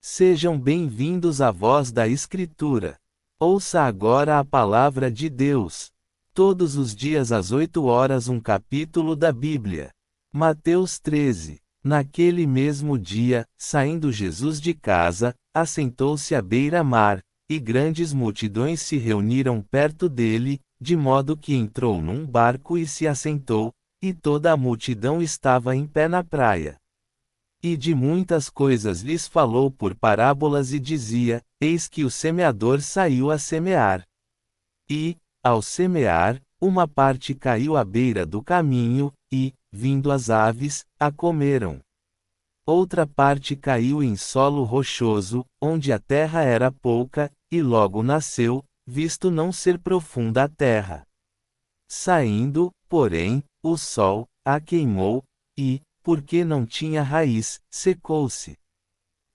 Sejam bem-vindos à voz da Escritura. Ouça agora a palavra de Deus. Todos os dias às 8 horas um capítulo da Bíblia. Mateus 13. Naquele mesmo dia, saindo Jesus de casa, assentou-se à beira-mar, e grandes multidões se reuniram perto dele, de modo que entrou num barco e se assentou, e toda a multidão estava em pé na praia. E de muitas coisas lhes falou por parábolas e dizia: Eis que o semeador saiu a semear. E, ao semear, uma parte caiu à beira do caminho, e, vindo as aves, a comeram. Outra parte caiu em solo rochoso, onde a terra era pouca, e logo nasceu, visto não ser profunda a terra. Saindo, porém, o sol a queimou, e, porque não tinha raiz, secou-se.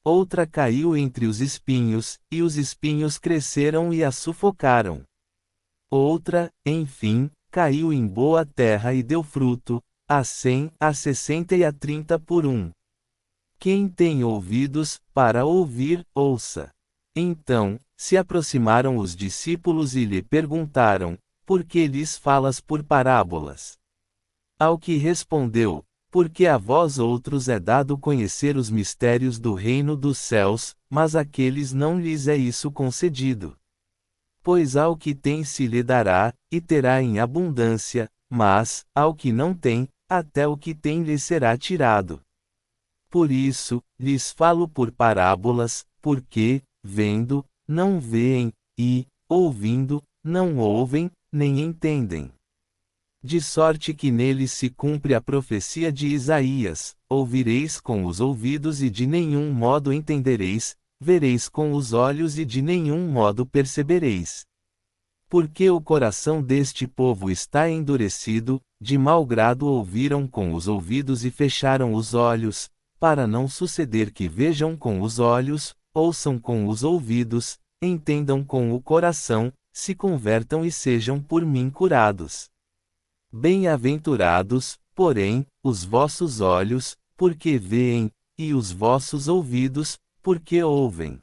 Outra caiu entre os espinhos, e os espinhos cresceram e a sufocaram. Outra, enfim, caiu em boa terra e deu fruto, a 100, a 60 e a 30 por um. Quem tem ouvidos, para ouvir, ouça. Então, se aproximaram os discípulos e lhe perguntaram: Por que lhes falas por parábolas? Ao que respondeu: Porque a vós outros é dado conhecer os mistérios do reino dos céus, mas àqueles não lhes é isso concedido. Pois ao que tem se lhe dará, e terá em abundância, mas, ao que não tem, até o que tem lhe será tirado. Por isso, lhes falo por parábolas, porque, vendo, não veem, e, ouvindo, não ouvem, nem entendem. De sorte que neles se cumpre a profecia de Isaías: ouvireis com os ouvidos e de nenhum modo entendereis, vereis com os olhos e de nenhum modo percebereis. Porque o coração deste povo está endurecido, de mau grado ouviram com os ouvidos e fecharam os olhos, para não suceder que vejam com os olhos, ouçam com os ouvidos, entendam com o coração, se convertam e sejam por mim curados. Bem-aventurados, porém, os vossos olhos, porque veem, e os vossos ouvidos, porque ouvem.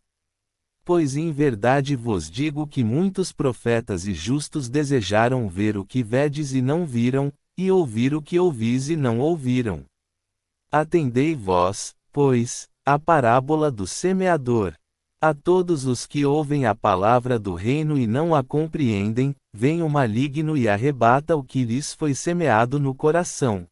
Pois em verdade vos digo que muitos profetas e justos desejaram ver o que vedes e não viram, e ouvir o que ouvis e não ouviram. Atendei vós, pois, à parábola do semeador. A todos os que ouvem a palavra do reino e não a compreendem, vem o maligno e arrebata o que lhes foi semeado no coração.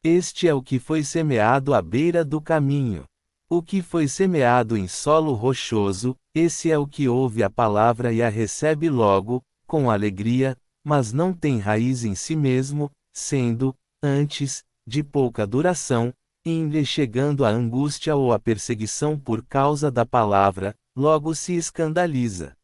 Este é o que foi semeado à beira do caminho. O que foi semeado em solo rochoso, esse é o que ouve a palavra e a recebe logo, com alegria, mas não tem raiz em si mesmo, sendo, antes, de pouca duração, e em lhe chegando a angústia ou a perseguição por causa da palavra, logo se escandaliza.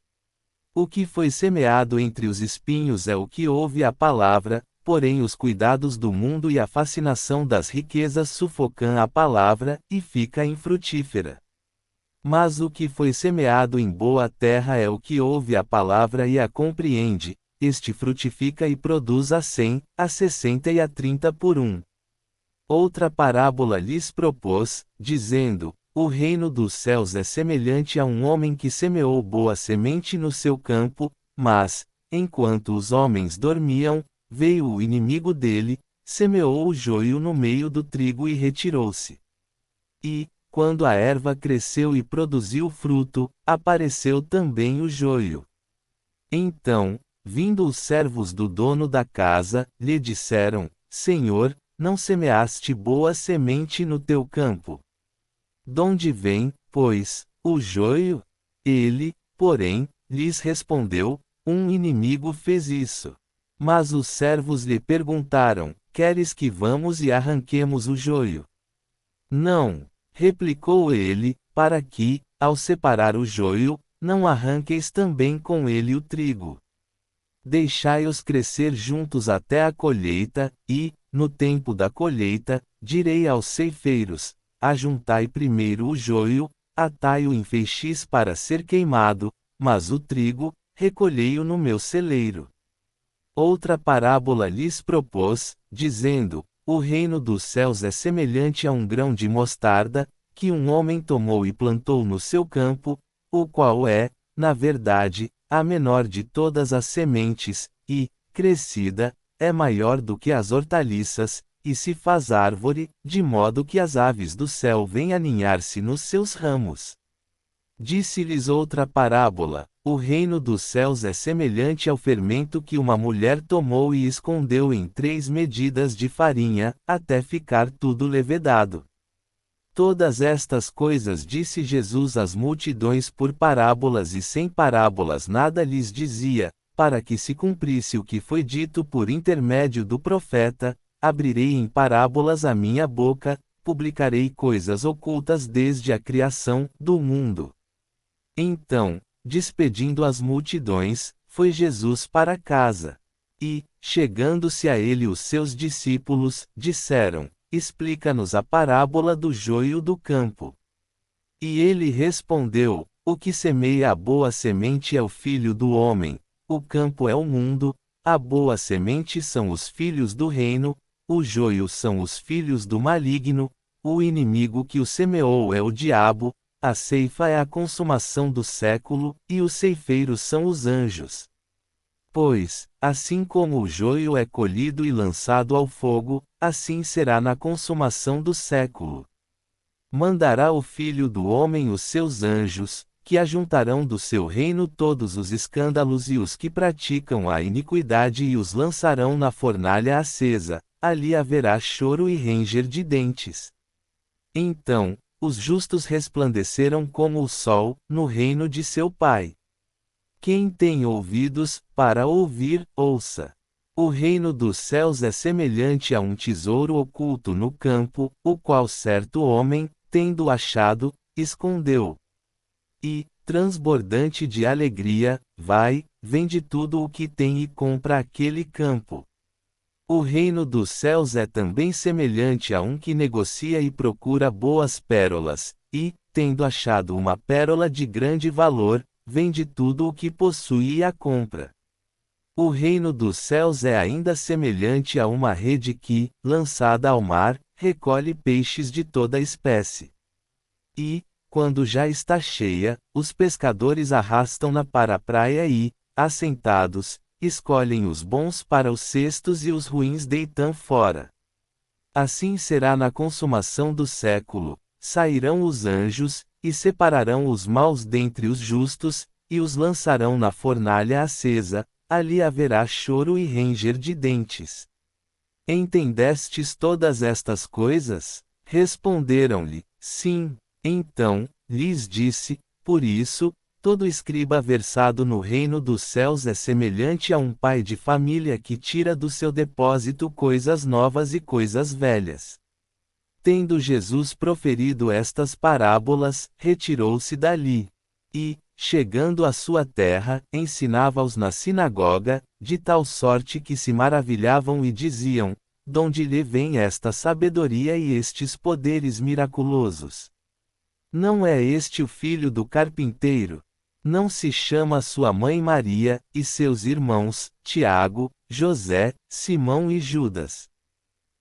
O que foi semeado entre os espinhos é o que ouve a palavra, porém os cuidados do mundo e a fascinação das riquezas sufocam a palavra, e fica infrutífera. Mas o que foi semeado em boa terra é o que ouve a palavra e a compreende, este frutifica e produz a 100, a 60 e a 30 por um. Outra parábola lhes propôs, dizendo: O reino dos céus é semelhante a um homem que semeou boa semente no seu campo, mas, enquanto os homens dormiam, veio o inimigo dele, semeou o joio no meio do trigo e retirou-se. E, quando a erva cresceu e produziu fruto, apareceu também o joio. Então, vindo os servos do dono da casa, lhe disseram: Senhor, não semeaste boa semente no teu campo? Donde vem, pois, o joio? Ele, porém, lhes respondeu: Um inimigo fez isso. Mas os servos lhe perguntaram: Queres que vamos e arranquemos o joio? Não, replicou ele, para que, ao separar o joio, não arranqueis também com ele o trigo. Deixai-os crescer juntos até a colheita, e, no tempo da colheita, direi aos ceifeiros: Ajuntai primeiro o joio, atai-o em feixes para ser queimado, mas o trigo, recolhei-o no meu celeiro. Outra parábola lhes propôs, dizendo: O reino dos céus é semelhante a um grão de mostarda, que um homem tomou e plantou no seu campo, o qual é, na verdade, a menor de todas as sementes, e, crescida, é maior do que as hortaliças, e se faz árvore, de modo que as aves do céu vêm aninhar-se nos seus ramos. Disse-lhes outra parábola: o reino dos céus é semelhante ao fermento que uma mulher tomou e escondeu em 3 medidas de farinha, até ficar tudo levedado. Todas estas coisas disse Jesus às multidões por parábolas, e sem parábolas nada lhes dizia, para que se cumprisse o que foi dito por intermédio do profeta: abrirei em parábolas a minha boca, publicarei coisas ocultas desde a criação do mundo. Então, despedindo as multidões, foi Jesus para casa. E, chegando-se a ele os seus discípulos, disseram: explica-nos a parábola do joio do campo. E ele respondeu: o que semeia a boa semente é o Filho do homem, o campo é o mundo, a boa semente são os filhos do reino, o joio são os filhos do maligno, o inimigo que o semeou é o diabo, a ceifa é a consumação do século, e os ceifeiros são os anjos. Pois, assim como o joio é colhido e lançado ao fogo, assim será na consumação do século. Mandará o Filho do homem os seus anjos, que ajuntarão do seu reino todos os escândalos e os que praticam a iniquidade, e os lançarão na fornalha acesa, ali haverá choro e ranger de dentes. Então, os justos resplandeceram como o sol, no reino de seu Pai. Quem tem ouvidos, para ouvir, ouça. O reino dos céus é semelhante a um tesouro oculto no campo, o qual certo homem, tendo achado, escondeu. E, transbordante de alegria, vai, vende tudo o que tem e compra aquele campo. O reino dos céus é também semelhante a um que negocia e procura boas pérolas, e, tendo achado uma pérola de grande valor, vende tudo o que possui e a compra. O reino dos céus é ainda semelhante a uma rede que, lançada ao mar, recolhe peixes de toda espécie. E, quando já está cheia, os pescadores arrastam-na para a praia e, assentados, escolhem os bons para os cestos e os ruins deitam fora. Assim será na consumação do século: sairão os anjos, e separarão os maus dentre os justos, e os lançarão na fornalha acesa, ali haverá choro e ranger de dentes. Entendestes todas estas coisas? Responderam-lhe: sim. Então, lhes disse: por isso, todo escriba versado no reino dos céus é semelhante a um pai de família que tira do seu depósito coisas novas e coisas velhas. Tendo Jesus proferido estas parábolas, retirou-se dali. E, chegando à sua terra, ensinava-os na sinagoga, de tal sorte que se maravilhavam e diziam: donde lhe vem esta sabedoria e estes poderes miraculosos? Não é este o filho do carpinteiro? Não se chama sua mãe Maria, e seus irmãos, Tiago, José, Simão e Judas?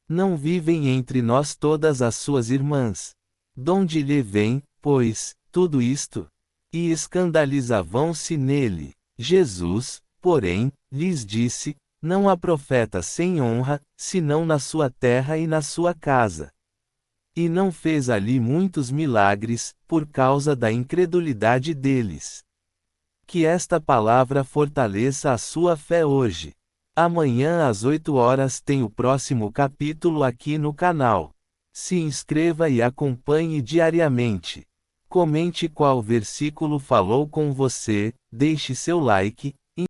Não vivem entre nós todas as suas irmãs? Donde lhe vem, pois, tudo isto? E escandalizavam-se nele. Jesus, porém, lhes disse: não há profeta sem honra, senão na sua terra e na sua casa. E não fez ali muitos milagres, por causa da incredulidade deles. Que esta palavra fortaleça a sua fé hoje. Amanhã às 8 horas tem o próximo capítulo aqui no canal. Se inscreva e acompanhe diariamente. Comente qual versículo falou com você, deixe seu like,